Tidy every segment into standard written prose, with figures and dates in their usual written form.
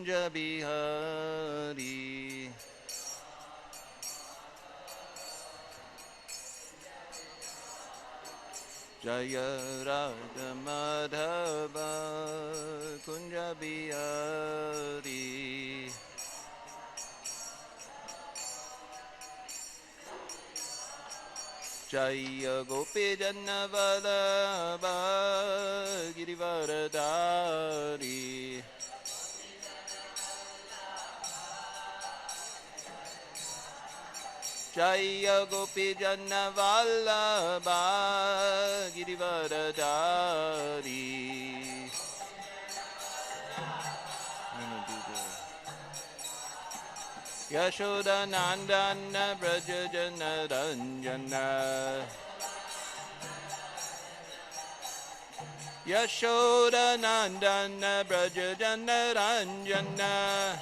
Kunja Bihari. Jaya Radha Madhava Kunja Bihari. Jaya Gopi Janna Vallabha Girivaradari. Jaya Gopi Janna Vallabha Girivaradari. Yashoda Nandana Braja Jana Ranjana. Yashoda Nandana Braja Jana Ranjana.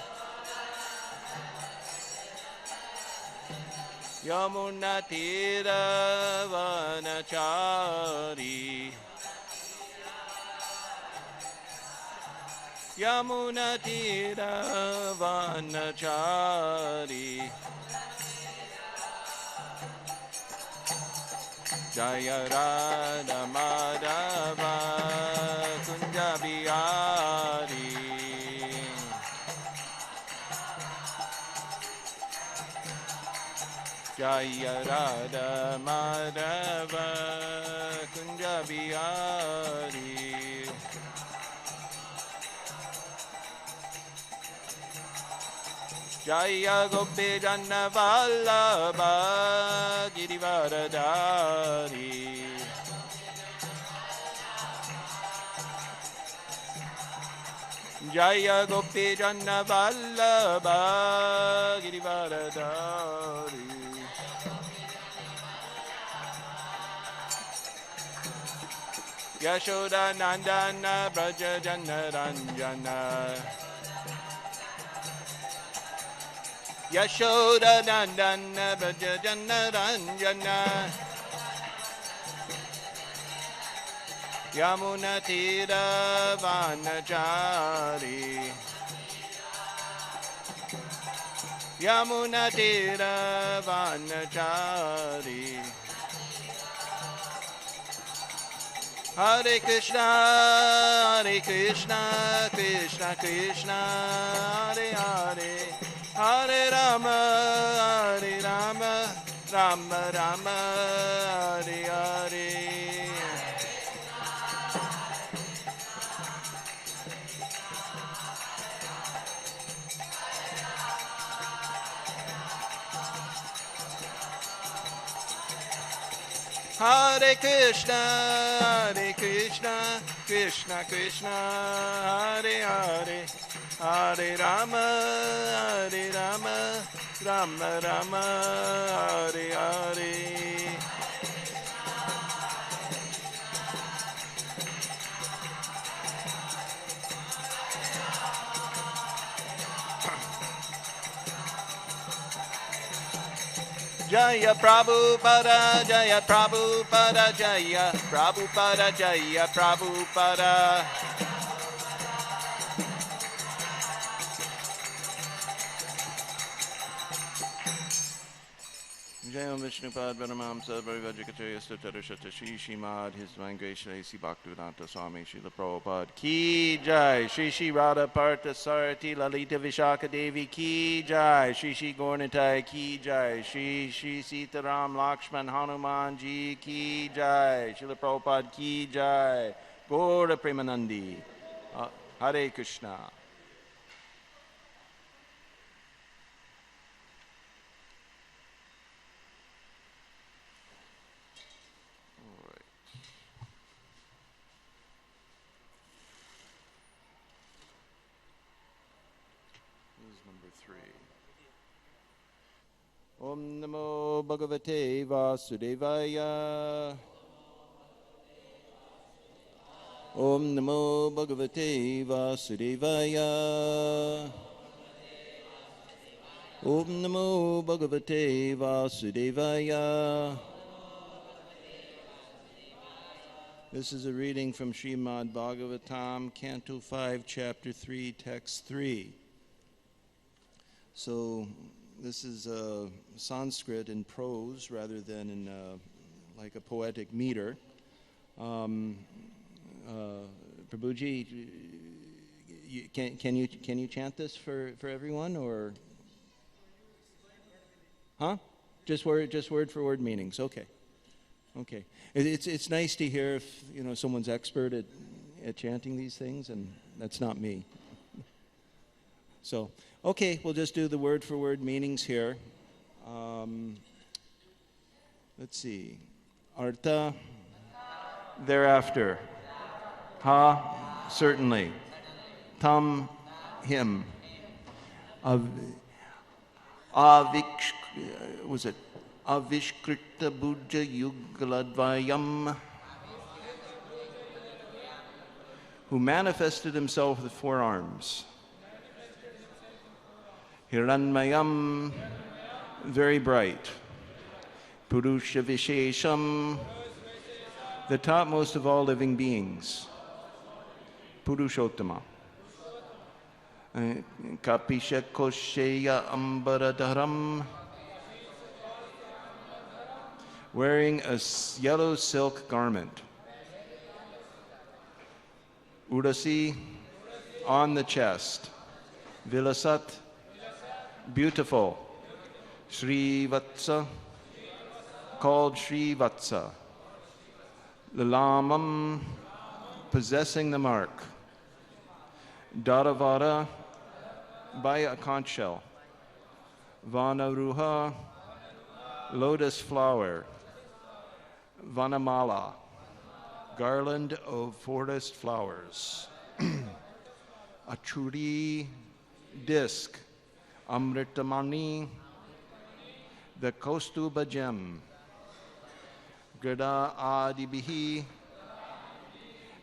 Yamuna Tira Vanachari. Yamuna Tira Vanachari. Jaya Radha Madhava Kunja Bihari. Jaya Radha Madhava Kunja Bihari. Jaya Gopi Janna Vallabha Girivaradari. Jaya Gopi Janna Vallabha Girivaradari. Yashoda Nandana Braja Jana Ranjana. Yashoda Nandana Braja Jana Ranjana. Yamuna Tira Vanachari. Yamuna Tira Vanachari. Hare Krishna, Krishna Krishna, Hare Hare, Hare Rama, Rama Rama, Hare Hare. Hare Krishna, Krishna Krishna, Hare Hare, Hare Rama, Rama Rama, Hare Hare. Jaya Prabhupada, Jaya Prabhupada, Jaya Prabhupada, Jaya Prabhupada. Jaya Vishnupad Varamamsa Varivajikacharya Statarushata Shri Srimad His Divine Grace A.C. Bhaktivedanta Swami Srila Prabhupada Ki Jai. Shri Shri Radha Partha Sarati Lalita Vishaka Devi Ki Jai. Shri Shri Gornitai Ki Jai. Shri Shri Sitaram Lakshman Hanuman Ji Ki Jai. Srila Prabhupada Ki Jai. Gaura Premanandi. Hare Krishna. Om Namo Bhagavate Vasudevaya. Om Namo Bhagavate Vasudevaya. Om Namo Bhagavate Vasudevaya. This is a reading from Srimad Bhagavatam, Canto 5, Chapter 3, Text 3. So this is Sanskrit in prose rather than in like a poetic meter. Prabhuji, can you chant this for everyone, or? Huh? Just word for word meanings. Okay. It's nice to hear if someone's expert at chanting these things, and that's not me. So, okay, we'll just do the word for word meanings here. Let's see. Artha, thereafter. Ha, certainly. Tam, him. Was it Avishkrita Buddha Yugaladvayam, who manifested himself with 4 arms. Hiranmayam, very bright. Purusha Vishesham, the topmost of all living beings. Purushottama. Kapisha Kosheya Ambaradharam, wearing a yellow silk garment. Udasi, on the chest. Vilasat, beautiful. Srivatsa, called Srivatsa. Lalamam, possessing the mark. Daravara, by a conch shell. Vanaruha, lotus flower. Vanamala, garland of forest flowers. Achuri, disc. Amritamani, the Kaustuba gem. Grada adibihi,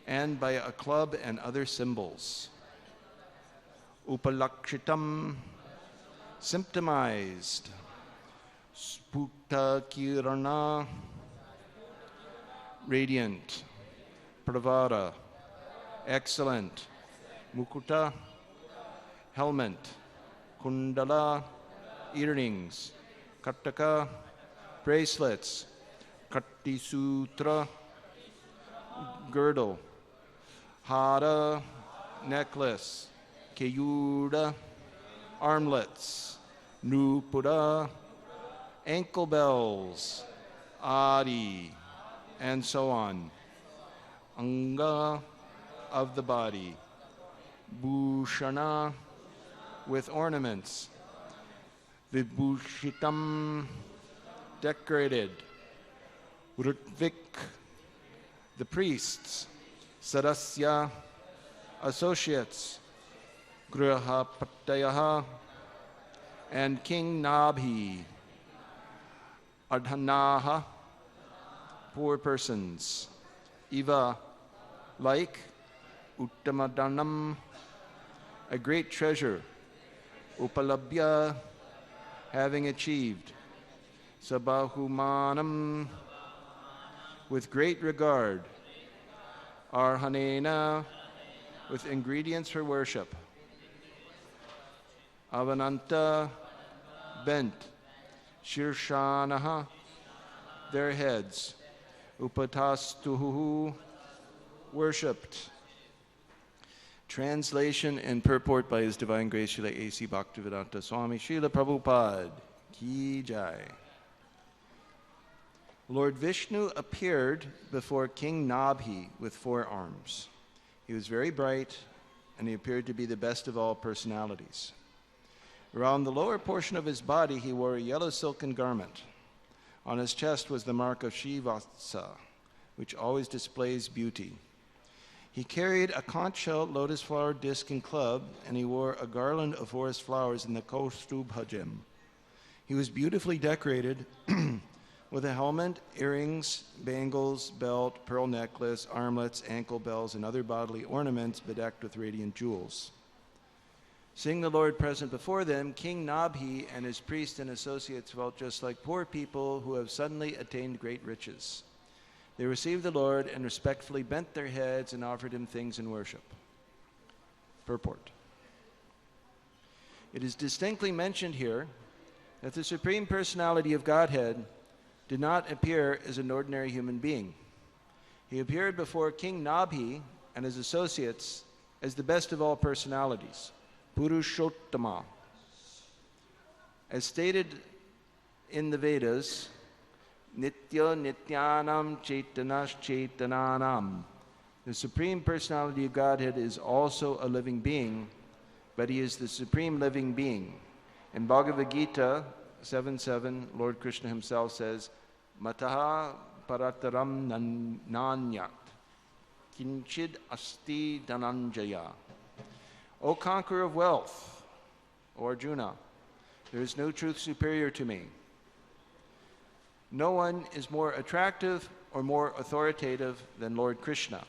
and by a club and other symbols. Upalakshitam, symptomized. Spukta kirana, radiant. Pravara, excellent. Mukuta, helmet. Kundala, earrings. Kattaka, bracelets. Kattisutra, girdle. Hara, necklace. Keyuda, armlets. Nupura, ankle bells. Adi, and so on. Anga, of the body. Bhushana, with ornaments. Vibhushitam, decorated. Rutvik, the priests. Sadasya, associates. Grihapatayaha, and King Nabhi. Adhanaha, poor persons. Eva, like. Uttamadanam, a great treasure. Upalabhya, having achieved. Sabahumanam, with great regard. Arhanena, with ingredients for worship. Avananta, bent. Shirshanaha, their heads. Upatastuhu, worshipped. Translation and purport by His Divine Grace Srila A.C. Bhaktivedanta Swami Srila Prabhupada Ki Jai. Lord Vishnu appeared before King Nabhi with 4 arms. He was very bright, and he appeared to be the best of all personalities. Around the lower portion of his body, he wore a yellow silken garment. On his chest was the mark of Shivatsa, which always displays beauty. He carried a conch-shell, lotus flower disc and club, and he wore a garland of forest flowers in the Kaustubha gem. He was beautifully decorated with a helmet, earrings, bangles, belt, pearl necklace, armlets, ankle bells, and other bodily ornaments bedecked with radiant jewels. Seeing the Lord present before them, King Nabhi and his priests and associates felt just like poor people who have suddenly attained great riches. They received the Lord and respectfully bent their heads and offered him things in worship. Purport. It is distinctly mentioned here that the Supreme Personality of Godhead did not appear as an ordinary human being. He appeared before King Nabhi and his associates as the best of all personalities, Purushottama. As stated in the Vedas, Nitya Nityanam Chaitanas Chaitananam. The Supreme Personality of Godhead is also a living being, but he is the Supreme Living Being. In Bhagavad Gita 7:7, Lord Krishna himself says, Mataha parataram nanyat, kinchid asti dhananjaya. O conqueror of wealth, O Arjuna, there is no truth superior to me. No one is more attractive or more authoritative than Lord Krishna.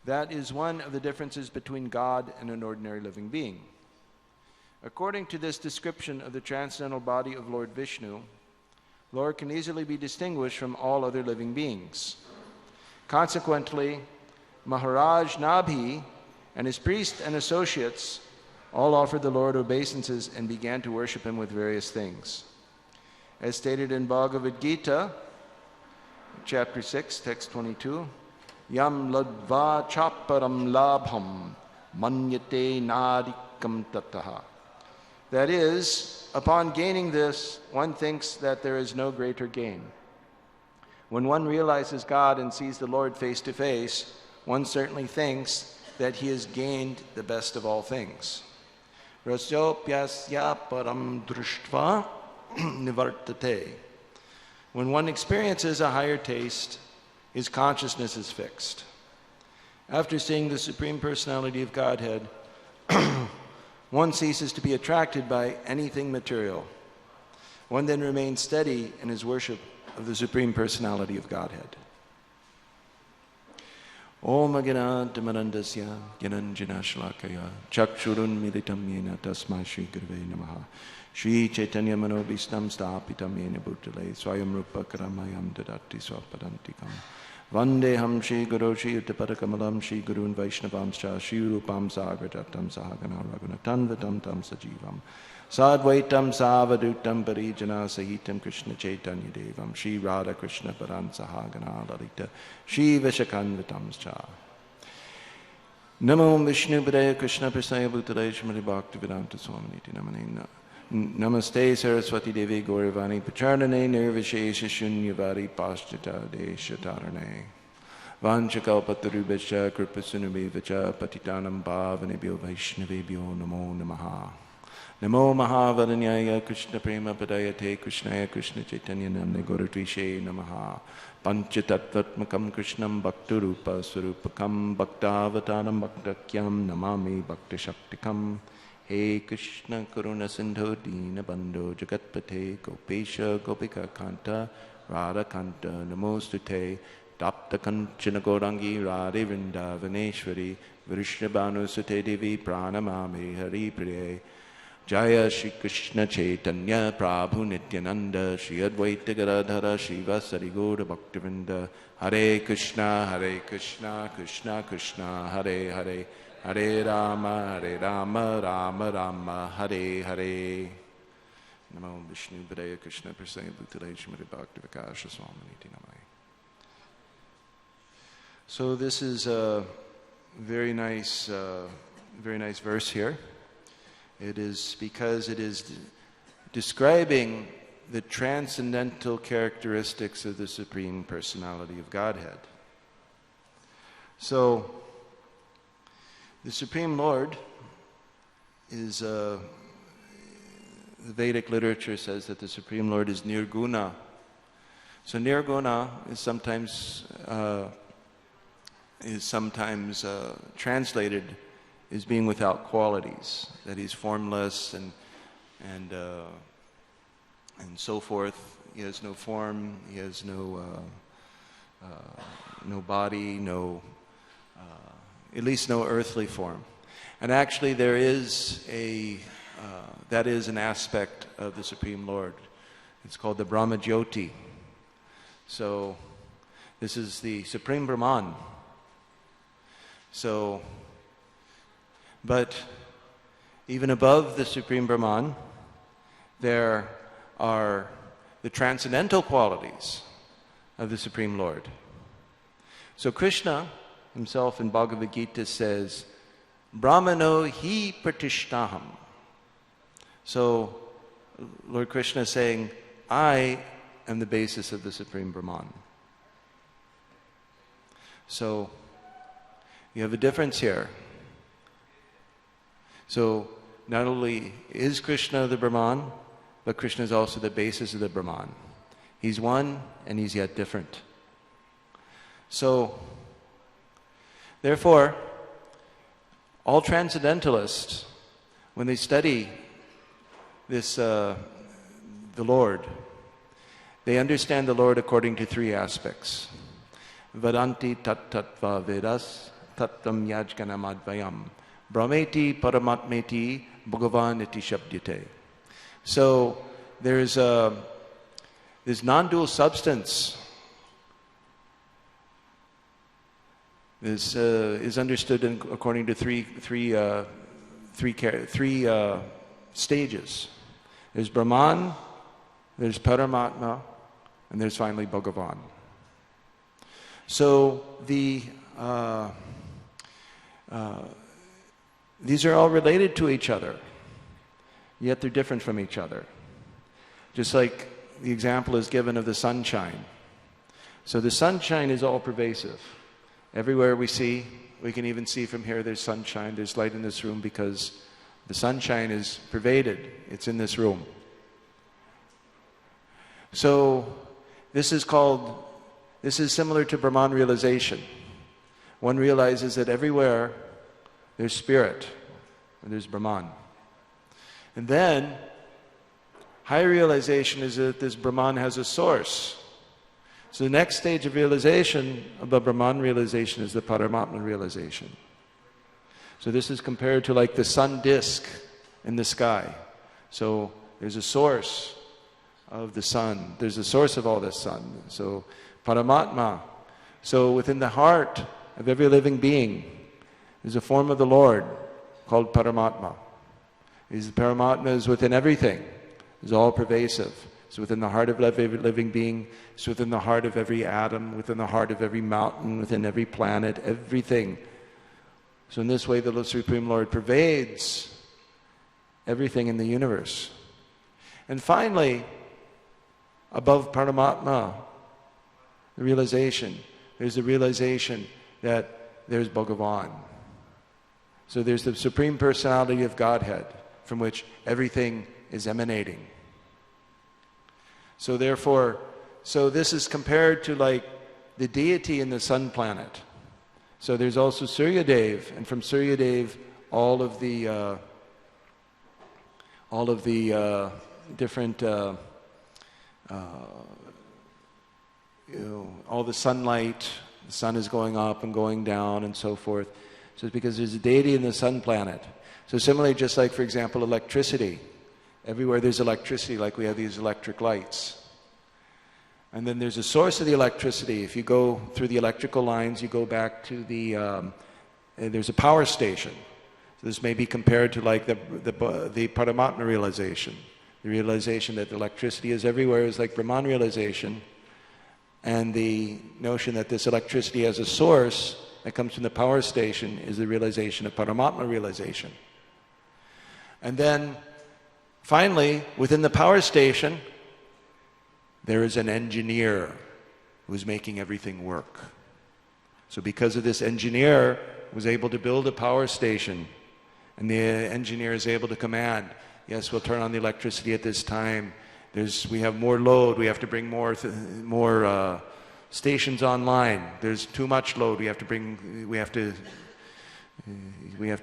That is one of the differences between God and an ordinary living being. According to this description of the transcendental body of Lord Vishnu, Lord can easily be distinguished from all other living beings. Consequently, Maharaj Nabhi and his priests and associates all offered the Lord obeisances and began to worship him with various things. As stated in Bhagavad Gita, chapter 6, text 22, Yam ladva chaparam labham manyate nadikam tataha. That is, upon gaining this, one thinks that there is no greater gain. When one realizes God and sees the Lord face to face, one certainly thinks that he has gained the best of all things. Rasyopyasya param drushtva nivartate. When one experiences a higher taste, his consciousness is fixed. After seeing the Supreme Personality of Godhead, one ceases to be attracted by anything material. One then remains steady in his worship of the Supreme Personality of Godhead. Om Agnanatimirandasya Gyananjana Shalakaya Chakshurun Militam Yena Tasmai Shri Gurave Namaha Shri Chaitanya Manobhistam Stapitam Yena Bhutale Swayam Rupa Karamayam Dadati Swapadantikam Vandeham Shri Guru Shri Uttaparakamalam Shri Gurun Vaishnavamscha Shri Rupam Sagradatam Sahagana Raghunatan Vatam Tam Sajivam Sadvaitam Savadutam Parijana Sahitam Krishna Chaitanya Devam Shri Radha Krishna Paran Sahagana Lalita Shri Vishakanvatamscha Namo Vishnu Padaya Krishna Prasaya Bhutale Shrimad Bhaktivedanta Swaminiti Namane Namaste Saraswati Devi Gauravani Pacharnane Nirvishesha Shunyavadi Paschata Deshatarane Vanchakalpatarubhascha Kripasunubhivacha Patitanam Bhavanebhyo Vaishnavebhyo Namo Namaha Namo Mahavaranyaya Krishna Prema Padayate Krishnaya Krishna Chaitanya Namne Gauratvishe Namaha Panchatattvatmakam Krishnam Bhaktarupa Swarupakam Bhaktavatanam Bhaktakyam Namami Bhaktashaktikam He Krishna Karuna Sindho Dina Bandho Jagatpate Gopesha Gopika Kanta Radha Kanta Namostute Tapta Kanchana Gaurangi Radhe Vrindavaneshwari Vrishnabhanu Sute Devi Pranamami Hari Priye Jaya Shri Krishna Chaitanya Prabhu Nityananda Shri Advaita Gadadhara Shri Vasari Gaura Bhaktivinoda Hare Krishna Krishna Krishna Hare Hare Hare Rama Rama Rama Hare Hare Namo Vishnu Padaya Krishna Prasaya Bhutale Shrimad Bhaktivedanta Swaminiti Namai. So this is a very nice verse here. It is because it is describing the transcendental characteristics of the Supreme Personality of Godhead. So, the Supreme Lord is, the Vedic literature says that the Supreme Lord is Nirguna. So Nirguna is sometimes translated as being without qualities, that he's formless and so forth. He has no form, he has no body, at least no earthly form. And actually there is that is an aspect of the Supreme Lord. It's called the Brahma Jyoti. So this is the Supreme Brahman. So, but even above the Supreme Brahman, there are the transcendental qualities of the Supreme Lord. So Krishna himself in Bhagavad Gita says, Brahmano hi pratishtaham. So Lord Krishna is saying, I am the basis of the Supreme Brahman. So you have a difference here. So not only is Krishna the Brahman, but Krishna is also the basis of the Brahman. He's one and he's yet different. So, therefore, all transcendentalists, when they study this, the Lord, they understand the Lord according to three aspects. Vadanti tat tattva vedas tattvam yajganamadvayam brahmeti paramatmeti bhagavan iti shabdyate. So there's this non-dual substance is understood according to three stages. There's Brahman, there's Paramatma, and there's finally Bhagavan. So these are all related to each other, yet they're different from each other. Just like the example is given of the sunshine. So the sunshine is all pervasive. Everywhere we see, we can even see from here there's sunshine, there's light in this room because the sunshine is pervaded. It's in this room. So this is similar to Brahman realization. One realizes that everywhere there's spirit, and there's Brahman. And then, higher realization is that this Brahman has a source. So the next stage of realization, above Brahman realization, is the Paramatma realization. So this is compared to like the sun disk in the sky. So there's a source of the sun. There's a source of all this sun. So Paramatma. So within the heart of every living being is a form of the Lord called Paramatma. Paramatma is within everything. It's all pervasive. It's within the heart of every living being. It's within the heart of every atom, within the heart of every mountain, within every planet, everything. So in this way, the Supreme Lord pervades everything in the universe. And finally, above Paramatma, the realization, there's the realization that there's Bhagavan. So there's the Supreme Personality of Godhead from which everything is emanating. So therefore, this is compared to like the deity in the sun planet. So there's also Suryadev, and from Suryadev, all of the different, all the sunlight, the sun is going up and going down and so forth. So it's because there's a deity in the sun planet. So similarly, just like, for example, electricity. Everywhere there's electricity, like we have these electric lights. And then there's a source of the electricity. If you go through the electrical lines, you go back to there's a power station. So this may be compared to like the Paramatma realization. The realization that the electricity is everywhere is like Brahman realization. And the notion that this electricity has a source that comes from the power station is the realization of Paramatma realization. And then finally, within the power station, there is an engineer who's making everything work. So because of this engineer was able to build a power station, and the engineer is able to command, yes, we'll turn on the electricity at this time. We have more load. We have to bring more stations online. There's too much load. We have to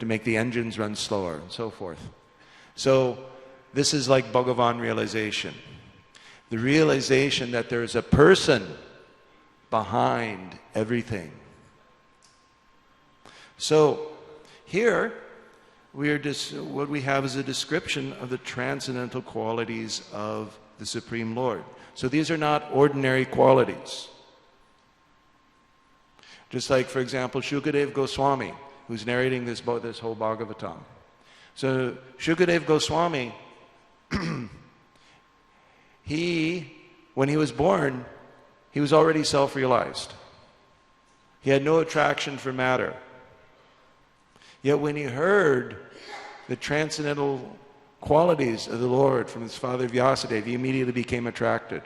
make the engines run slower, and so forth. So this is like Bhagavan realization. The realization that there is a person behind everything. So here, what we have is a description of the transcendental qualities of the Supreme Lord. So these are not ordinary qualities. Just like, for example, Shukadev Goswami, who's narrating this whole Bhagavatam. So Shukadev Goswami, when he was born, he was already self-realized. He had no attraction for matter. Yet when he heard the transcendental qualities of the Lord from his father Vyasadeva, he immediately became attracted.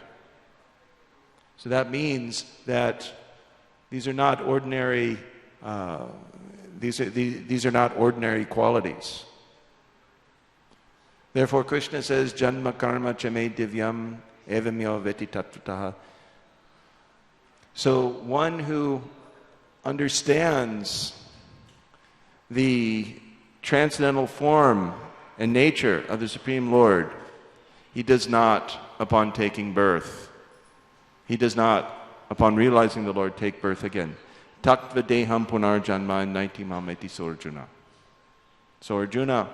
So that means that these are not ordinary. These are not ordinary qualities. Therefore, Krishna says, "Janma karma chame divyam evamyo veti tattvataha." So one who understands the transcendental form and nature of the Supreme Lord, he does not, upon taking birth, he does not, upon realizing the Lord, take birth again. Tattva deham punar janma naiti mameti Arjuna. So Arjuna,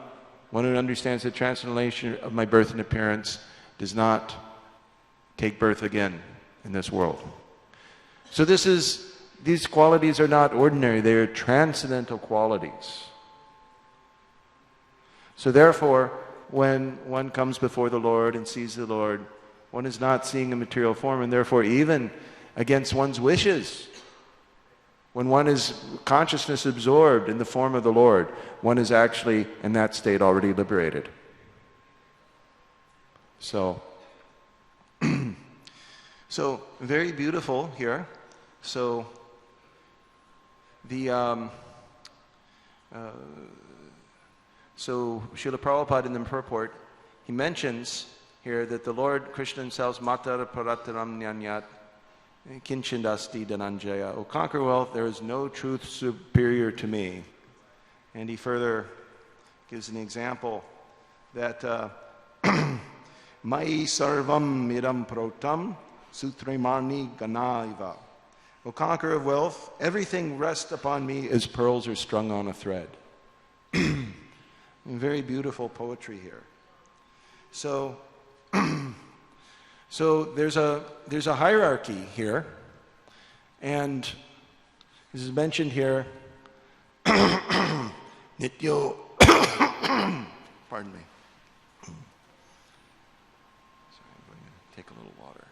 one who understands the transcendental of my birth and appearance, does not take birth again in this world. So these qualities are not ordinary, they are transcendental qualities. So therefore, when one comes before the Lord and sees the Lord, one is not seeing a material form, and therefore even against one's wishes, when one is consciousness absorbed in the form of the Lord, one is actually in that state already liberated. So, so very beautiful here. So so Srila Prabhupada in the purport, he mentions here that the Lord Krishna himself, Matar Parataram Nyanyat, Kinchindasti Dhananjaya, O conquer wealth, there is no truth superior to me. And he further gives an example that Mai Sarvam Midam Protam Sutremani Ganaiva. O conqueror of wealth, everything rests upon me as pearls are strung on a thread. Very beautiful poetry here. So, so there's a hierarchy here, and this is mentioned here. Nityo, pardon me. Sorry, I'm going to take a little water.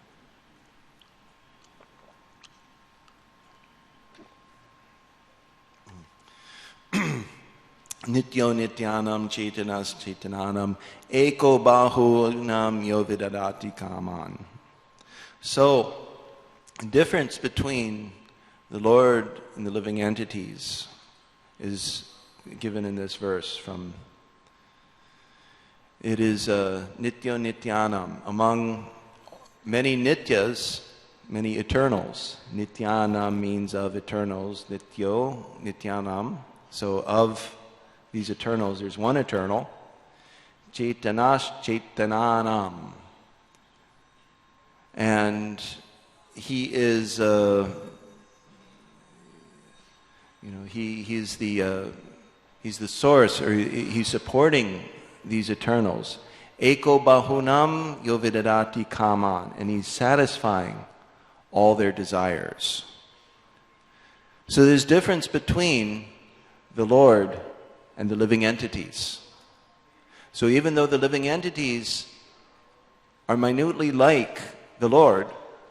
Nityo nityanam chetanas chetananam eko bahunam yovidadati kaman. So, the difference between the Lord and the living entities is given in this verse from, it is nityo nityanam. Among many nityas, many eternals. Nityanam means of eternals. Nityo, nityanam. So of these eternals, there's one eternal. Chaitanas chaitananam. And he is, he's the source, or he's supporting these eternals. Eko bahunam yovidadati kaman. And he's satisfying all their desires. So there's difference between the Lord and the living entities. So even though the living entities are minutely like the Lord,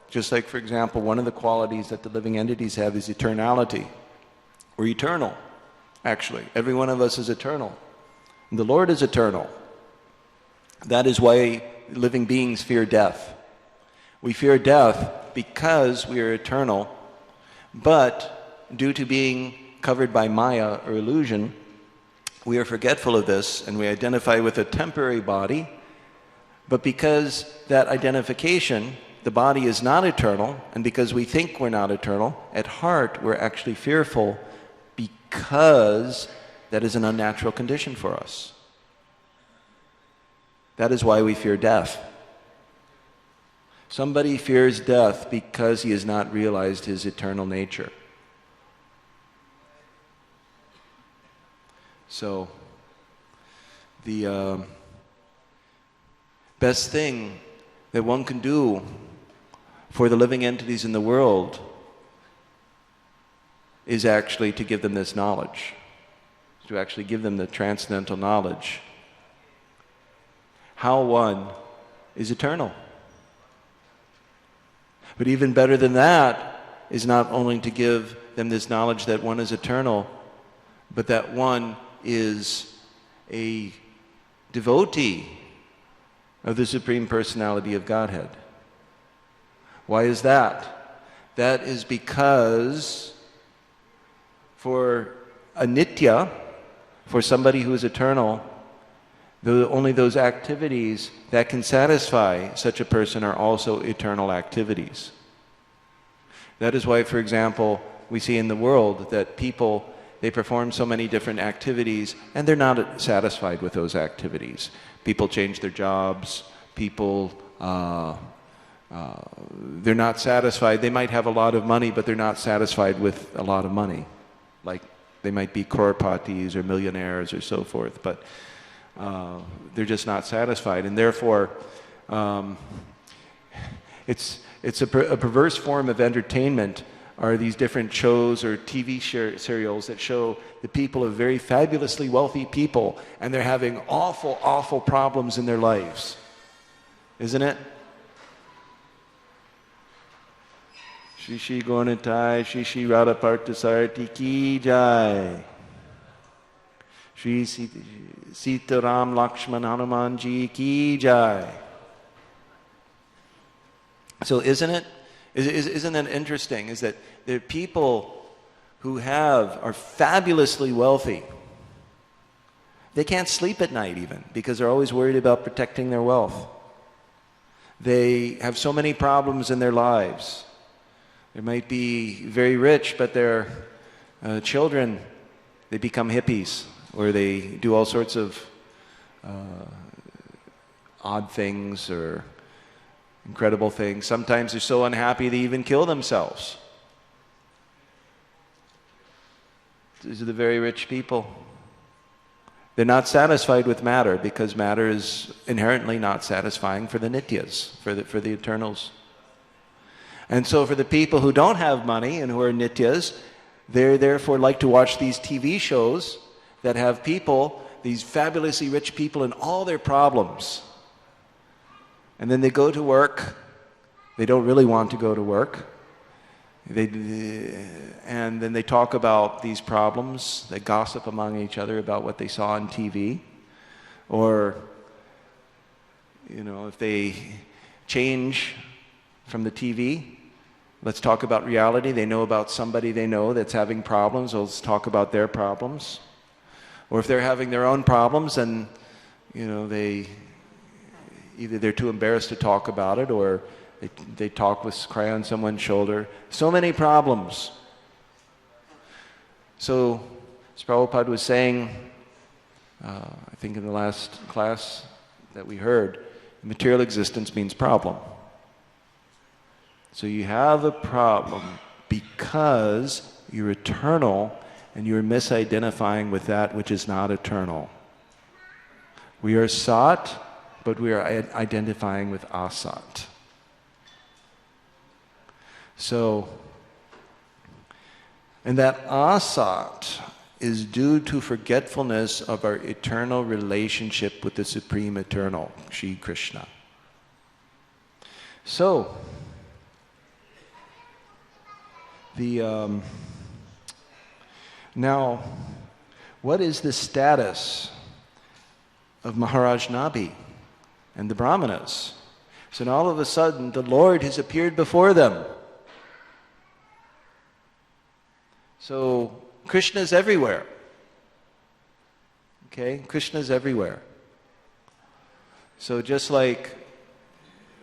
just like, for example, one of the qualities that the living entities have is eternality. We're eternal, actually. Every one of us is eternal. And the Lord is eternal. That is why living beings fear death. We fear death because we are eternal, but due to being covered by Maya or illusion, we are forgetful of this and we identify with a temporary body. But because that identification, the body is not eternal, and because we think we're not eternal, at heart we're actually fearful because that is an unnatural condition for us. That is why we fear death. Somebody fears death because he has not realized his eternal nature. So, the best thing that one can do for the living entities in the world is actually to give them this knowledge. to actually give them the transcendental knowledge how one is eternal. But even better than that is not only to give them this knowledge that one is eternal, but that one is a devotee of the Supreme Personality of Godhead. Why is that? That is because for a nitya, for somebody who is eternal, only those activities that can satisfy such a person are also eternal activities. That is why, for example, we see in the world that people, they perform so many different activities and they're not satisfied with those activities. People change their jobs, people, they're not satisfied. They might have a lot of money, but they're not satisfied with a lot of money. Like they might be crorpatis or millionaires or so forth, but they're just not satisfied. And therefore, it's a perverse form of entertainment are these different shows or TV serials that show the people of very fabulously wealthy people and they're having awful, awful problems in their lives. Isn't it? Shri Shri Gaurnitai, Shri Shri Radha Parthasarthi Ki Jai. Shri Sita Ram Lakshman Hanuman Ji Ki Jai. So isn't that interesting? Is that the people who are fabulously wealthy, they can't sleep at night even because they're always worried about protecting their wealth. They have so many problems in their lives. They might be very rich, but their children, they become hippies, or they do all sorts of odd things or incredible things. Sometimes they're so unhappy they even kill themselves. These are the very rich people. They're not satisfied with matter because matter is inherently not satisfying for the nityas, for the eternals. And so for the people who don't have money and who are nityas, they therefore like to watch these TV shows that have people, these fabulously rich people, and all their problems. And then they go to work. They don't really want to go to work. And then they talk about these problems. They gossip among each other about what they saw on TV. Or, if they change from the TV, let's talk about reality. They know about somebody they know that's having problems. Let's talk about their problems. Or if they're having their own problems and, either they're too embarrassed to talk about it or they cry on someone's shoulder. So many problems. So, as Prabhupada was saying, I think in the last class that we heard, material existence means problem. So you have a problem because you're eternal and you're misidentifying with that which is not eternal. We are sat, but we are identifying with asat. So, and that asat is due to forgetfulness of our eternal relationship with the Supreme Eternal, Shri Krishna. So, now, what is the status of Maharaj Nabi and the Brahmanas? So now all of a sudden, the Lord has appeared before them. So Krishna is everywhere. Okay, Krishna is everywhere. So just like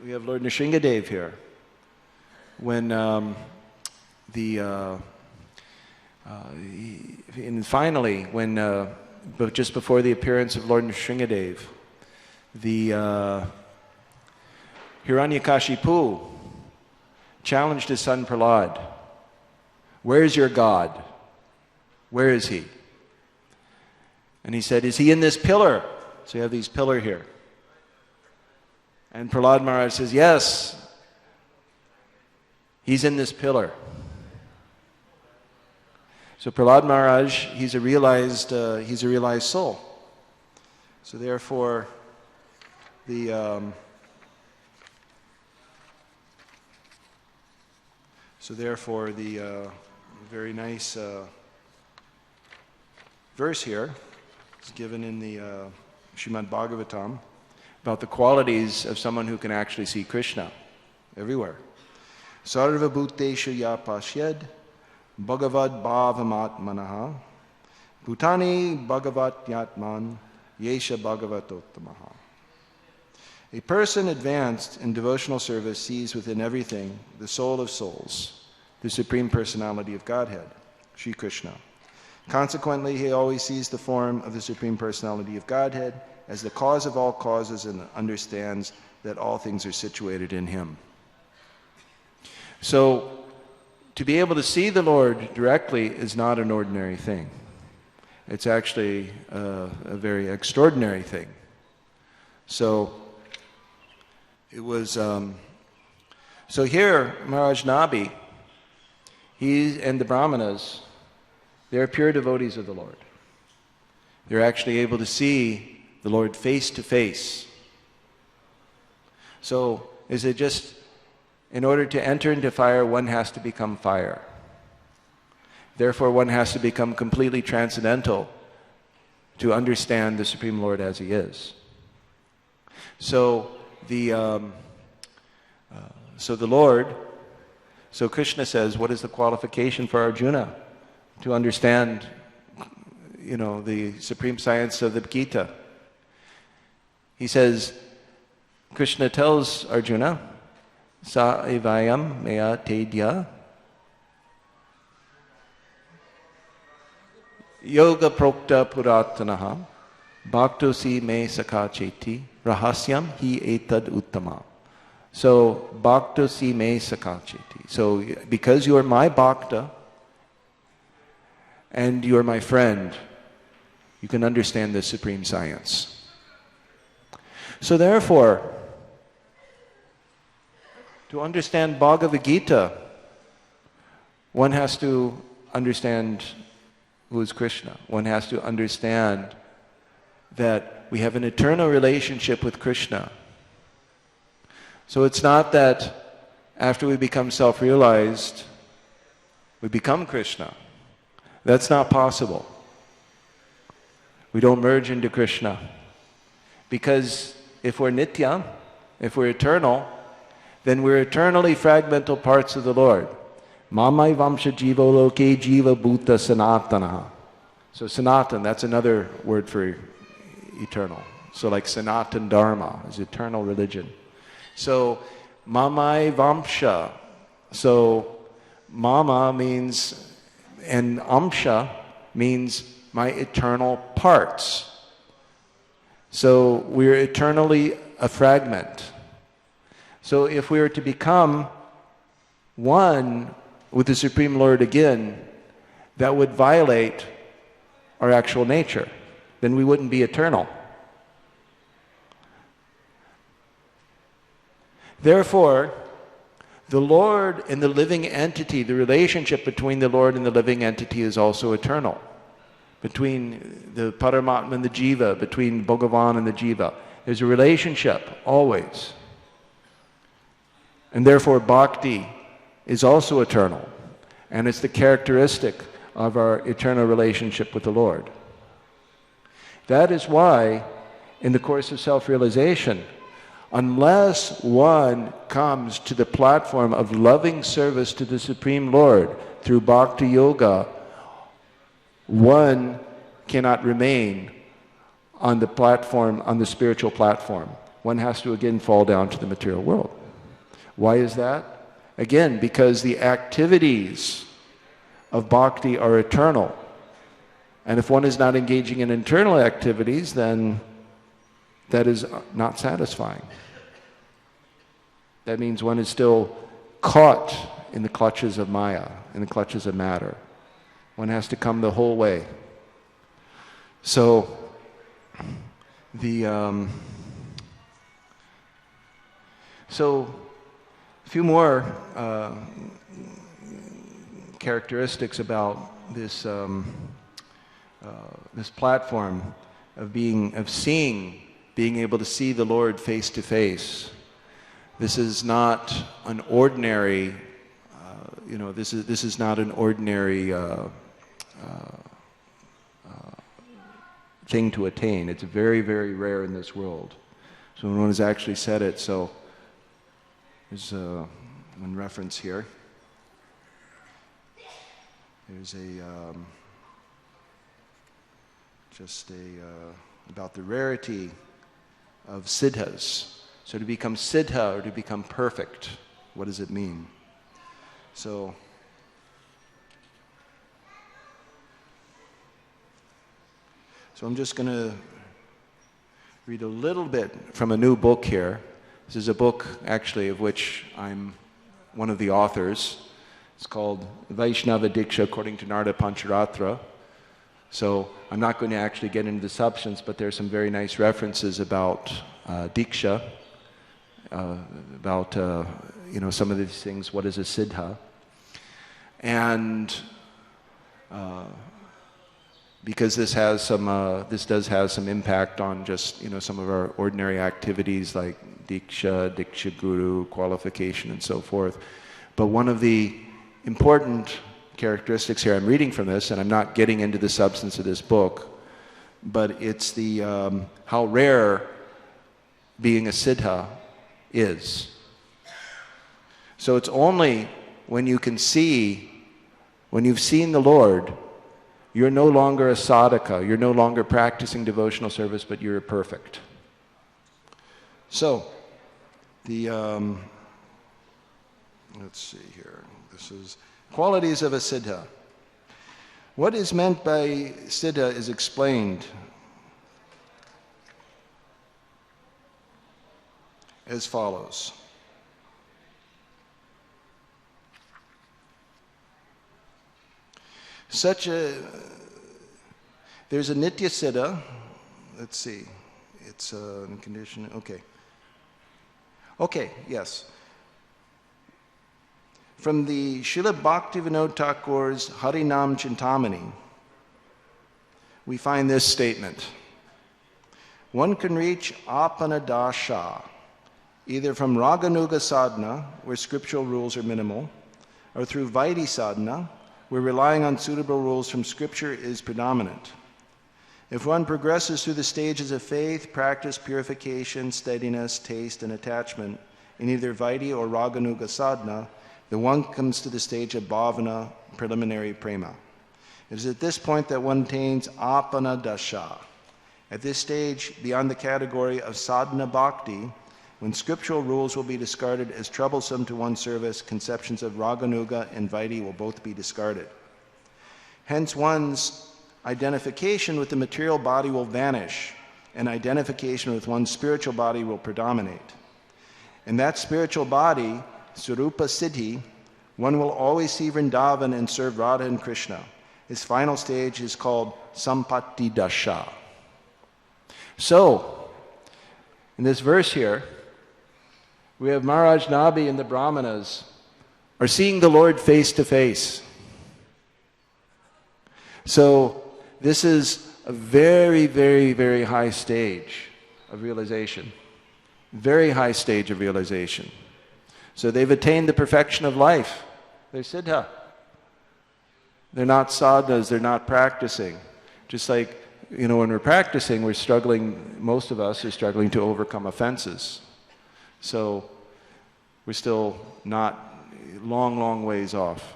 we have Lord Nrsingadev here, when and finally, but just before the appearance of Lord Nrsingadev, the Hiranyakashipu challenged his son Prahlad. Where is your God? Where is he? And he said, is he in this pillar? So you have these pillar here. And Prahlad Maharaj says, yes, he's in this pillar. So Prahlad Maharaj, he's a realized soul. So therefore, the very nice verse here is given in the Srimad Bhagavatam about the qualities of someone who can actually see Krishna everywhere. Sarva bhuteshu ya pashyad bhagavad bhavamatmanaha bhutani bhagavat yatman yesha bhagavatottamaha. A person advanced in devotional service sees within everything the soul of souls, the Supreme Personality of Godhead, Sri Krishna. Consequently, he always sees the form of the Supreme Personality of Godhead as the cause of all causes and understands that all things are situated in him. So, to be able to see the Lord directly is not an ordinary thing. It's actually a very extraordinary thing. So, it was, so here, Maharaj Nabi, he and the Brahmanas, they're pure devotees of the Lord. They're actually able to see the Lord face to face. So, is it just, in order to enter into fire, one has to become fire. Therefore, one has to become completely transcendental to understand the Supreme Lord as He is. So, the Lord, so Krishna says, what is the qualification for Arjuna to understand, the supreme science of the Gita? He says, Krishna tells Arjuna, Sa evayam maya tedya yoga prokta puratanaha bhaktosi me sakacheti rahasyam hi etad uttama. So, bhaktosi me sakacheti. So, because you are my bhakta and you are my friend, you can understand the supreme science. So therefore, to understand Bhagavad Gita, one has to understand who is Krishna. One has to understand that we have an eternal relationship with Krishna. So it's not that after we become self-realized, we become Krishna. That's not possible. We don't merge into Krishna. Because if we're nitya, if we're eternal, then we're eternally fragmental parts of the Lord. Mamai vamsha jiva loke jiva bhuta sanatana. So sanatan, that's another word for eternal. So like sanatan dharma is eternal religion. So mamai vamsha. So mama means, and amsha means my eternal parts. So we're eternally a fragment. So if we were to become one with the Supreme Lord again, that would violate our actual nature. Then we wouldn't be eternal. Therefore, the Lord and the living entity, the relationship between the Lord and the living entity is also eternal. Between the Paramatma and the Jiva, between Bhagavan and the Jiva. There's a relationship, always. And therefore, bhakti is also eternal. And it's the characteristic of our eternal relationship with the Lord. That is why, in the course of self-realization, unless one comes to the platform of loving service to the Supreme Lord through bhakti yoga, one cannot remain on the platform, on the spiritual platform. One has to again fall down to the material world. Why is that? Again, because the activities of bhakti are eternal. And if one is not engaging in internal activities, then that is not satisfying. That means one is still caught in the clutches of Maya, in the clutches of matter. One has to come the whole way. So, a few more characteristics about this this platform of being able to see the Lord face to face. This is not an ordinary, this is not an ordinary thing to attain. It's very, very rare in this world. So no one has actually said it. So there's one reference here. There's about the rarity of siddhas. So to become siddha, or to become perfect, what does it mean? So I'm just going to read a little bit from a new book here. This is a book, actually, of which I'm one of the authors. It's called Vaishnava Diksha according to Narada Pancharatra. So I'm not going to actually get into the substance, but there's some very nice references about Diksha, about some of these things. What is a siddha? And because this does have some impact on just some of our ordinary activities like Diksha Guru, qualification, and so forth. But one of the important characteristics here, I'm reading from this, and I'm not getting into the substance of this book, but it's the how rare being a siddha is. So it's only when you can see, when you've seen the Lord, you're no longer a sadhaka, you're no longer practicing devotional service, but you're perfect. So, let's see here. This is qualities of a siddha. What is meant by siddha is explained as follows. There's a nitya siddha. Let's see. It's a condition. Okay, yes. From the Srila Bhaktivinoda Thakur's Harinam Chintamani, we find this statement. One can reach apanadasha, either from raganuga sadhana, where scriptural rules are minimal, or through vaidhi sadhana, where relying on suitable rules from scripture is predominant. If one progresses through the stages of faith, practice, purification, steadiness, taste, and attachment in either vaidhi or raganuga sadhana, the one comes to the stage of bhavana, preliminary prema. It is at this point that one attains apanadasha. At this stage, beyond the category of sadhana bhakti, when scriptural rules will be discarded as troublesome to one's service, conceptions of raganuga and vaidhi will both be discarded. Hence, one's identification with the material body will vanish, and identification with one's spiritual body will predominate. In that spiritual body, Surupa Siddhi, one will always see Vrindavan and serve Radha and Krishna. His final stage is called Sampatti Dasha. So, in this verse here, we have Maharaj Nabi and the Brahmanas are seeing the Lord face to face. So, this is a very, very, very high stage of realization. Very high stage of realization. So they've attained the perfection of life. They're siddha. They're not sadhanas, they're not practicing. Just like, when we're practicing, we're struggling, most of us are struggling to overcome offenses. So we're still not long ways off.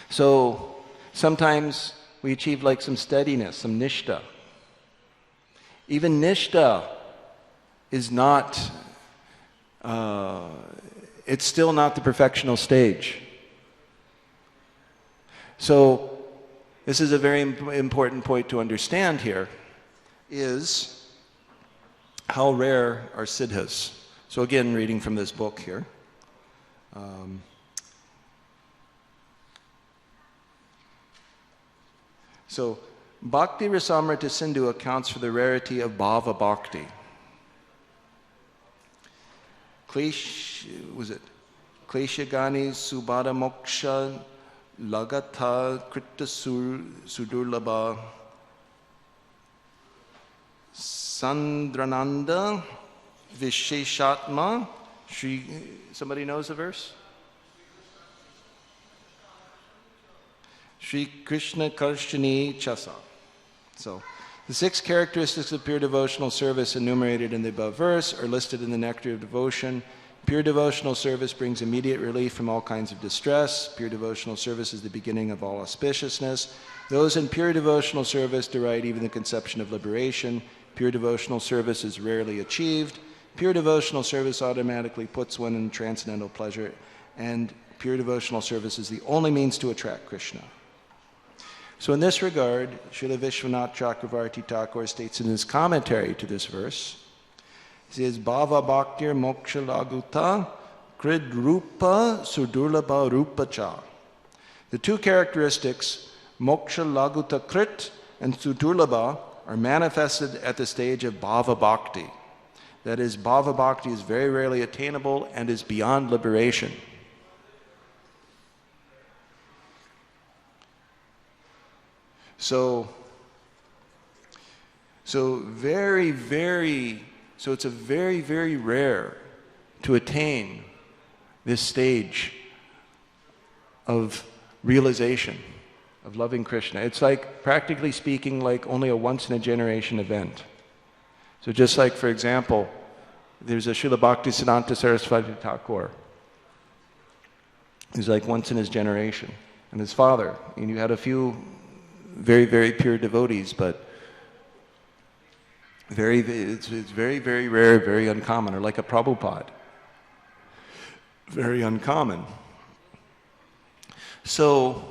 So sometimes we achieve like some steadiness, some nishta. Even nishta is not, it's still not the perfectional stage. So this is a very important point to understand here, is how rare are siddhas. So again, reading from this book here. So Bhakti Rasamrita Sindhu accounts for the rarity of bhava bhakti. Kleshagani Subhada Moksha Lagatha Kritta Sudurlabha Sandrananda Visheshatma Shri. Somebody knows the verse? Shri Krishna Karshani Chasa. So, the 6 characteristics of pure devotional service enumerated in the above verse are listed in the Nectar of Devotion. Pure devotional service brings immediate relief from all kinds of distress. Pure devotional service is the beginning of all auspiciousness. Those in pure devotional service deride even the conception of liberation. Pure devotional service is rarely achieved. Pure devotional service automatically puts one in transcendental pleasure, and pure devotional service is the only means to attract Krishna. So in this regard, Srila Vishwanath Chakravarti Thakur states in his commentary to this verse, he says, Bhava Bhaktir Moksha Laguta Krid Rupa Sudurlabha Rupa Cha. The 2 characteristics, Moksha Laguta Krit and Sudurlabha, are manifested at the stage of Bhava Bhakti. That is, Bhava Bhakti is very rarely attainable and is beyond liberation. So it's a very, very rare to attain this stage of realization of loving Krishna. It's like, practically speaking, like only a once-in-a-generation event. So just like, for example, there's a Srila Bhaktisiddhanta Saraswati Thakur. He's like once in his generation. And his father, and you had a few very, very pure devotees, but it's very, very rare, very uncommon, or like a Prabhupada. Very uncommon. So,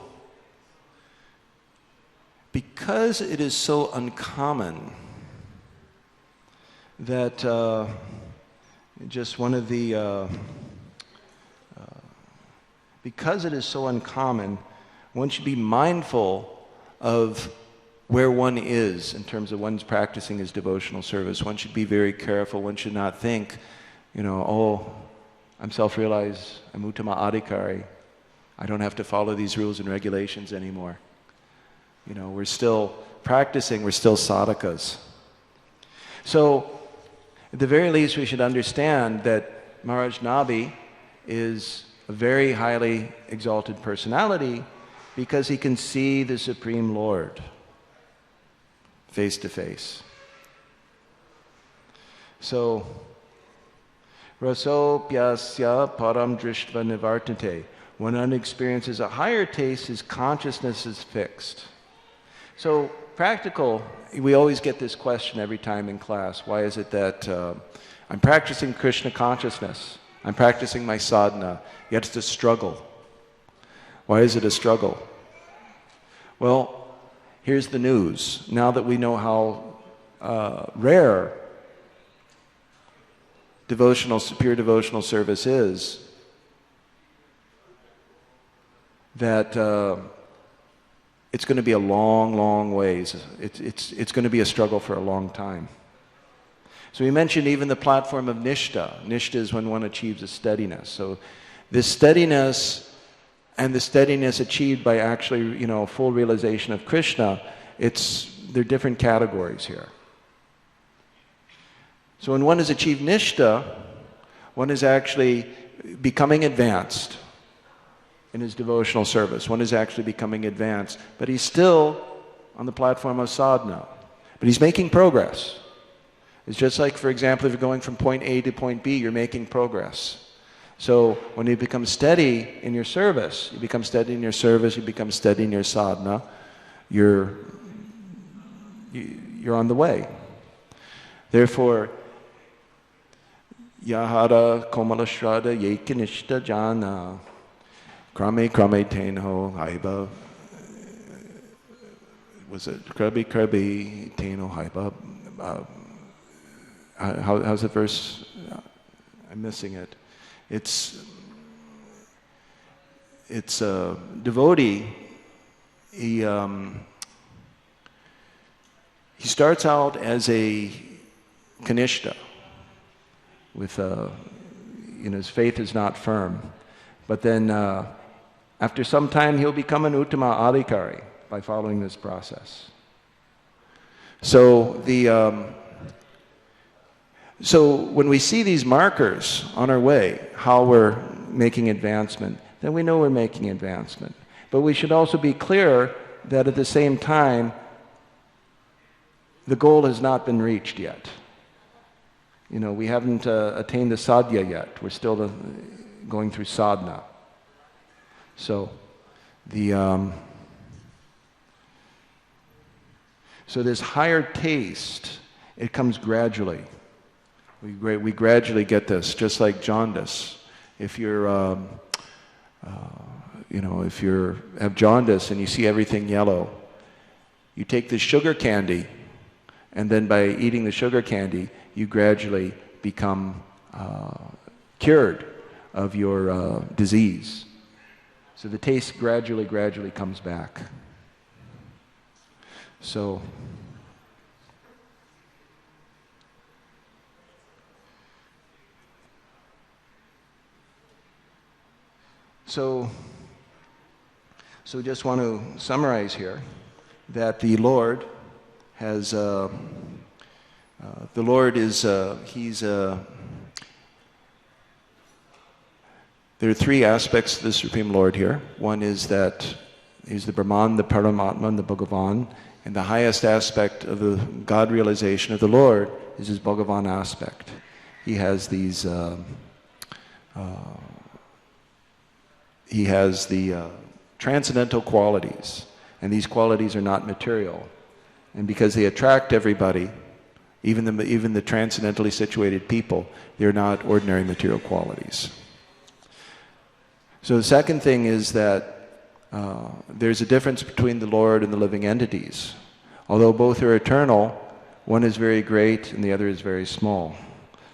because it is so uncommon that because it is so uncommon, one should be mindful of where one is in terms of one's practicing his devotional service. One should be very careful. One should not think, oh, I'm self-realized, I'm Uttama Adhikari. I don't have to follow these rules and regulations anymore. We're still practicing, we're still sadhakas. So, at the very least, we should understand that Maharaj Nabi is a very highly exalted personality because he can see the Supreme Lord face to face. So, rasopyasya param drishtva nivartante. When one experiences a higher taste, his consciousness is fixed. So, practical, we always get this question every time in class. Why is it that I'm practicing Krishna consciousness, I'm practicing my sadhana, yet it's a struggle? Why is it a struggle? Well, here's the news. Now that we know how rare pure devotional service is, that it's going to be a long, long ways. It's going to be a struggle for a long time. So we mentioned even the platform of nishta. Nishta is when one achieves a steadiness. So this steadiness and the steadiness achieved by actually, full realization of Krishna, there are different categories here. So when one has achieved nishta, one is actually becoming advanced in his devotional service. One is actually becoming advanced, but he's still on the platform of sadhana. But he's making progress. It's just like, for example, if you're going from point A to point B, you're making progress. So when you become steady in your service, you become steady in your sadhana, you're on the way. Therefore, yahara komala shraddha yekanishta jana krame tenho haiba. Was it krame tenho haiba? How's the verse? I'm missing it. It's a devotee. He starts out as a kanishta, with his faith is not firm, but then After some time, he'll become an Uttama Adhikari by following this process. So when we see these markers on our way, how we're making advancement, then we know we're making advancement. But we should also be clear that at the same time, the goal has not been reached yet. We haven't attained the sadhya yet. We're still going through sadhana. So so this higher taste, it comes gradually. We gradually get this, just like jaundice. If you're if you have jaundice and you see everything yellow, you take this sugar candy, and then by eating the sugar candy, you gradually become cured of your disease. So the taste gradually comes back. So just want to summarize here that the Lord has, the Lord is, there are three aspects to the Supreme Lord here. One is that he's the Brahman, the Paramatman, the Bhagavan, and the highest aspect of the God realization of the Lord is his Bhagavan aspect. He has these, he has the transcendental qualities, and these qualities are not material. And because they attract everybody, even the transcendentally situated people, they're not ordinary material qualities. So the second thing is that there's a difference between the Lord and the living entities. Although both are eternal, one is very great and the other is very small.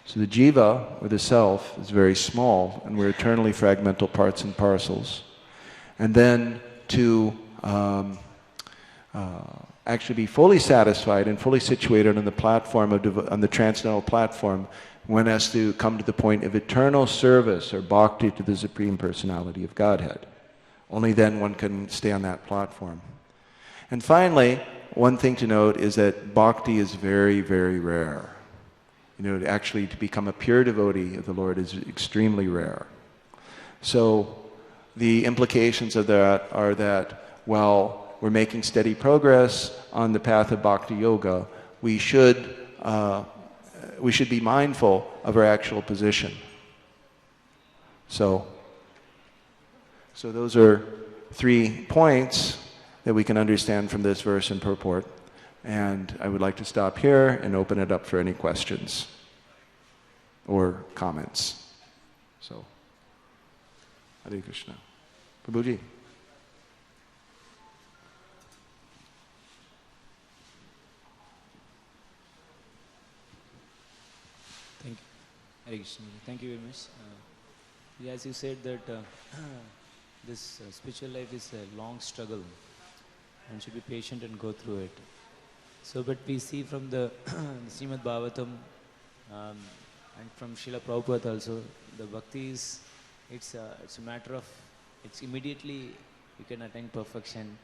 So the jiva, or the self, is very small, and we're eternally fragmental parts and parcels. And then to actually be fully satisfied and fully situated on the platform on the transcendental platform, one has to come to the point of eternal service or bhakti to the Supreme Personality of Godhead. Only then one can stay on that platform. And finally, one thing to note is that bhakti is very, very rare. Actually to become a pure devotee of the Lord is extremely rare. So the implications of that are that while we're making steady progress on the path of bhakti yoga, we should be mindful of our actual position. So those are 3 points that we can understand from this verse and purport. And I would like to stop here and open it up for any questions or comments. So, Hare Krishna. Prabhuji. Thank you. Hare Krishna. Thank you very much. As you said that this spiritual life is a long struggle and should be patient and go through it. So, but we see from the Srimad Bhagavatam and from Srila Prabhupada also, the bhakti is, it's a matter of, it's immediately you can attain perfection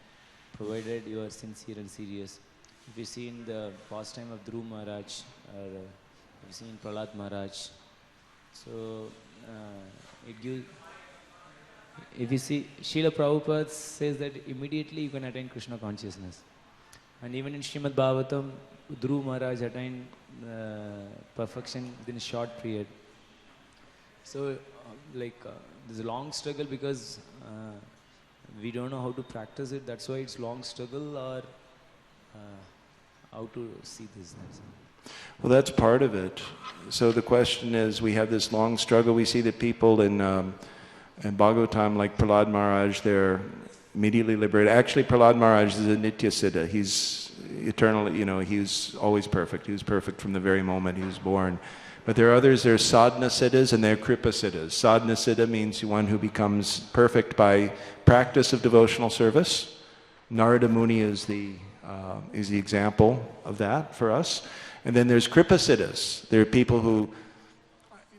provided you are sincere and serious. If you see in the pastime of Dhruv Maharaj, or if you see in Prahlad Maharaj, so it gives, if you see, Srila Prabhupada says that immediately you can attain Krishna consciousness. And even in Srimad Bhagavatam, Dhruv Maharaj attained perfection within a short period. So, there's a long struggle because we don't know how to practice it. That's why it's long struggle, or how to see this. Well, that's part of it. So the question is, we have this long struggle. We see that people in Bhagavatam, like Prahlad Maharaj, they're immediately liberated. Actually, Prahlad Maharaj is a Nitya Siddha. He's eternal, he's always perfect. He was perfect from the very moment he was born. But there are others, there are sadhana siddhas and there are kripa siddhas. Sadhana siddha means one who becomes perfect by practice of devotional service. Narada Muni is the example of that for us. And then there's kripa siddhas. There are people who,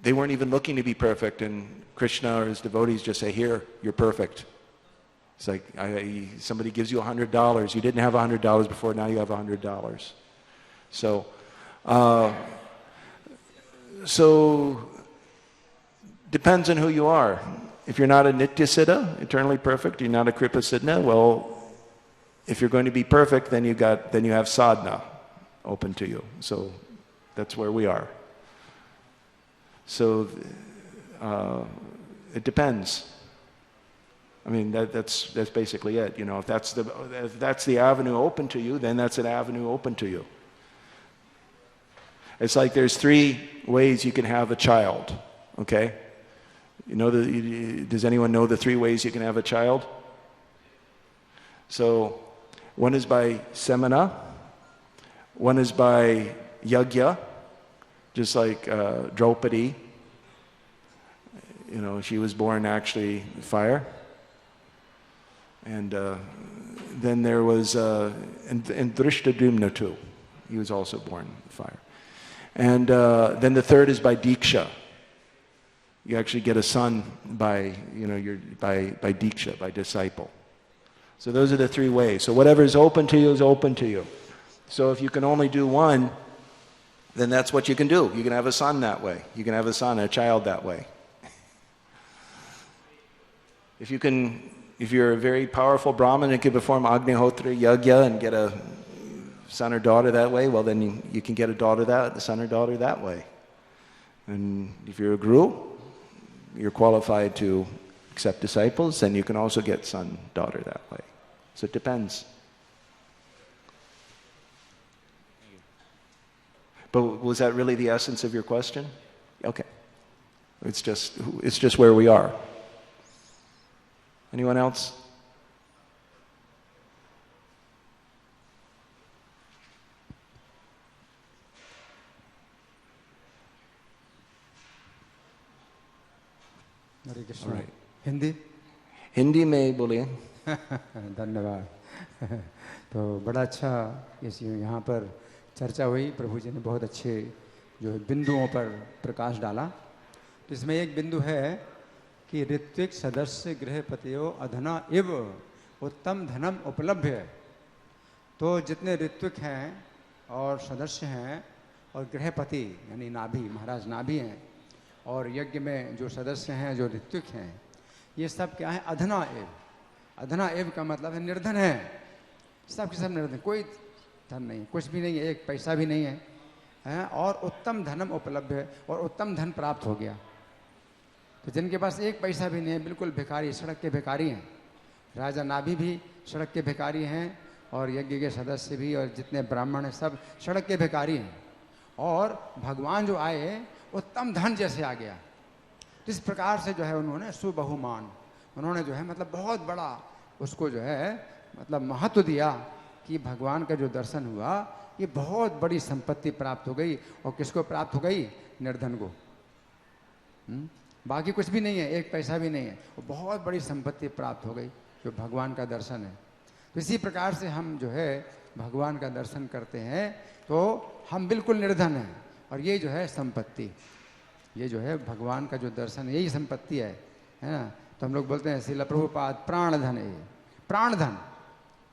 they weren't even looking to be perfect, and Krishna or his devotees just say, here, you're perfect. It's like somebody gives you $100. You didn't have $100 before, now you have $100. So, depends on who you are. If you're not a Nitya Siddha, eternally perfect, you're not a Kripa Siddha, well, if you're going to be perfect, then you have sadhana open to you. So that's where we are. So it depends. I mean, that's basically it. You know, if that's the avenue open to you, then that's an avenue open to you. It's like there's 3 ways you can have a child. Okay, you know, does anyone know the 3 ways you can have a child? So one is by semana, one is by yajna, just like Draupadi. You know, she was born actually fire. And then there was, and Drishtadumna too. He was also born fire. And then the third is by Diksha. You actually get a son by, you know, by Diksha, by disciple. So those are the 3 ways. So whatever is open to you is open to you. So if you can only do one, then that's what you can do. You can have a son that way. You can have a son, a child that way. If you're a very powerful Brahmin and can perform Agnihotra Yajna and get a son or daughter that way, well then you can get a son or daughter that way. And if you're a guru, you're qualified to accept disciples, then you can also get son, daughter that way. So it depends. But was that really the essence of your question? Okay. It's just where we are. Anyone else? Hare Krishna. All right. Hindi Hindi में बोलिए। धन्यवाद। तो बड़ा अच्छा यहाँ पर चर्चा हुई। प्रभु जी ने बहुत अच्छे जो है बिंदुओं पर प्रकाश डाला। तो इसमें एक बिंदु है कि ऋत्विक सदस्य गृहपतियो अधना इव उत्तम धनम उपलभ्य। तो जितने ऋत्विक हैं और सदस्य हैं और गृहपति यानी नाभि, महाराज नाभि हैं, और यज्ञ में जो सदस्य हैं, जो ऋत्विक हैं, ये सब क्या है? अधना एव। अधना एव का मतलब है निर्धन है। सब के सब निर्धन, कोई धन नहीं, कुछ भी नहीं है, एक पैसा भी नहीं है, और उत्तम धनम उपलब्ध है, और उत्तम धन प्राप्त हो गया। तो जिनके पास एक पैसा भी नहीं है, बिल्कुल भिखारी, सड़क के भिखारी हैं। राजा नाभि भी सड़क के भिखारी हैं, और यज्ञ के सदस्य भी, और जितने ब्राह्मण हैं सब सड़क के भिखारी हैं। और भगवान जो आए उत्तम धन जैसे आ गया। तो इस प्रकार से जो है उन्होंने सुबहुमान, उन्होंने जो है मतलब बहुत बड़ा उसको जो है मतलब महत्व दिया कि भगवान का जो दर्शन हुआ, ये बहुत बड़ी संपत्ति प्राप्त हो गई। और किसको प्राप्त हो गई? निर्धन को। बाकी कुछ भी नहीं है, एक पैसा भी नहीं है, वो बहुत बड़ी संपत्ति प्राप्त हो गई जो भगवान का दर्शन है। तो इसी प्रकार से हम जो है भगवान का दर्शन करते हैं तो हम बिल्कुल निर्धन हैं। और ये जो है संपत्ति, ये जो है भगवान का जो दर्शन है, यही संपत्ति है ना। तो हम लोग बोलते हैं श्रील प्रभुपाद प्राण धन है। प्राण धन,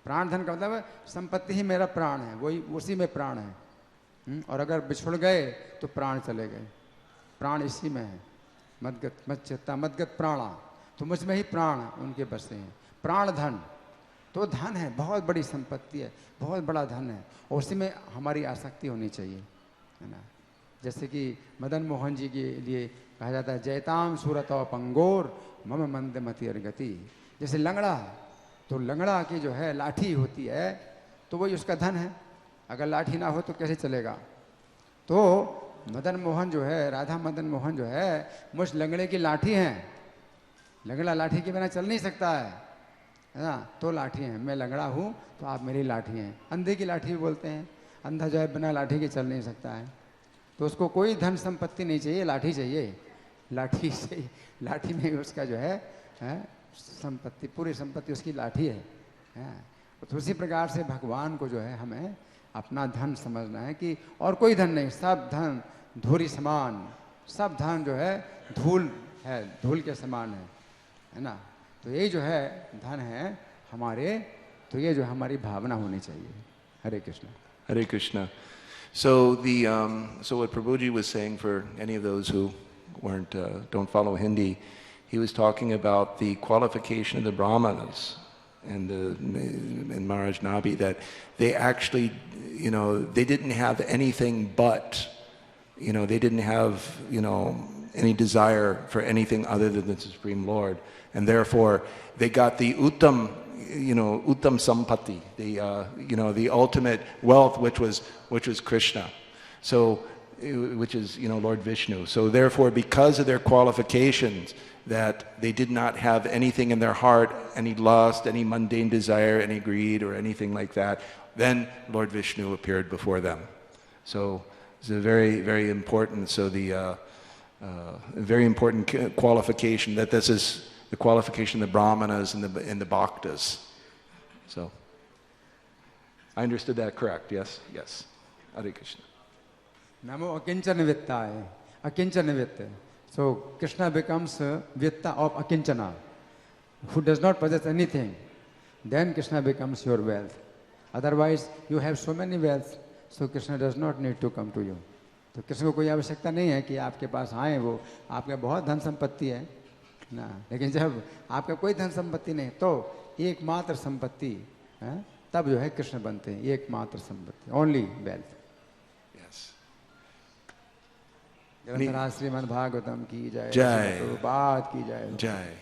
प्राण धन का मतलब है संपत्ति ही मेरा प्राण है, वही उसी में प्राण है। और अगर बिछुड़ गए तो प्राण चले गए, प्राण इसी में है। मदगत मच्चित्ता मदगत प्राणा, तो मुझ में ही प्राण उनके बसे हैं। प्राण धन तो धन है, बहुत बड़ी संपत्ति है, बहुत बड़ा धन है, और उसी में हमारी आसक्ति होनी चाहिए, है ना। जैसे कि मदन मोहन जी के लिए कहा जाता है जयताम सूरत पंगोर मम मंद मति गति। जैसे लंगड़ा, तो लंगड़ा की जो है लाठी होती है तो वही उसका धन है। अगर लाठी ना हो तो कैसे चलेगा? तो मदन मोहन जो है, राधा मदन मोहन जो है, मुझ लंगड़े की लाठी हैं। लंगड़ा लाठी के बिना चल नहीं सकता है ना। तो लाठी हैं, मैं लंगड़ा हूँ तो आप मेरी लाठी हैं। अंधे की लाठी भी बोलते हैं, अंधा जो है बिना लाठी के चल नहीं सकता है। तो उसको कोई धन संपत्ति नहीं चाहिए, लाठी चाहिए। लाठी से, लाठी में उसका जो है संपत्ति, पूरी संपत्ति उसकी लाठी है। तो उसी प्रकार से भगवान को जो है हमें अपना धन समझना है कि और कोई धन नहीं, सब धन धूरी समान, सब धन जो है धूल है, धूल के समान है ना। तो ये जो है धन है हमारे, तो ये जो हमारी भावना होनी चाहिए। हरे Krishna. Hare Krishna. So so what Prabhuji was saying, for any of those who don't follow Hindi, he was talking about the qualification of the Brahmanas in Maharaj Nabi, that they actually, they didn't have anything but, they didn't have, any desire for anything other than the Supreme Lord, and therefore they got the uttam sampatti, the ultimate wealth, which was Krishna, so which is Lord Vishnu. So therefore, because of their qualifications, that they did not have anything in their heart, any lust, any mundane desire, any greed, or anything like that, then Lord Vishnu appeared before them. So it's a very, very important. So the very important qualification, that this is the qualification of the Brahmanas and the Bhaktas. So I understood that correct? Yes, yes. Hare Krishna. Namo akinchana vittaye, akinchana vitta. So Krishna becomes vitta of akinchana, who does not possess anything. Then Krishna becomes your wealth. Otherwise, you have so many wealth, so Krishna does not need to come to you. तो कृष्ण को कोई आवश्यकता नहीं है कि आपके पास आए, वो आपका बहुत धन संपत्ति है ना, लेकिन जब आपका कोई धन संपत्ति नहीं तो एकमात्र संपत्ति है, तब जो है कृष्ण बनते हैं, एकमात्र संपत्ति, ओनली वेल्थ। ग्रंथराज श्रीमद् भागवतम की जय, जय, प्रभुपाद की जय। जय।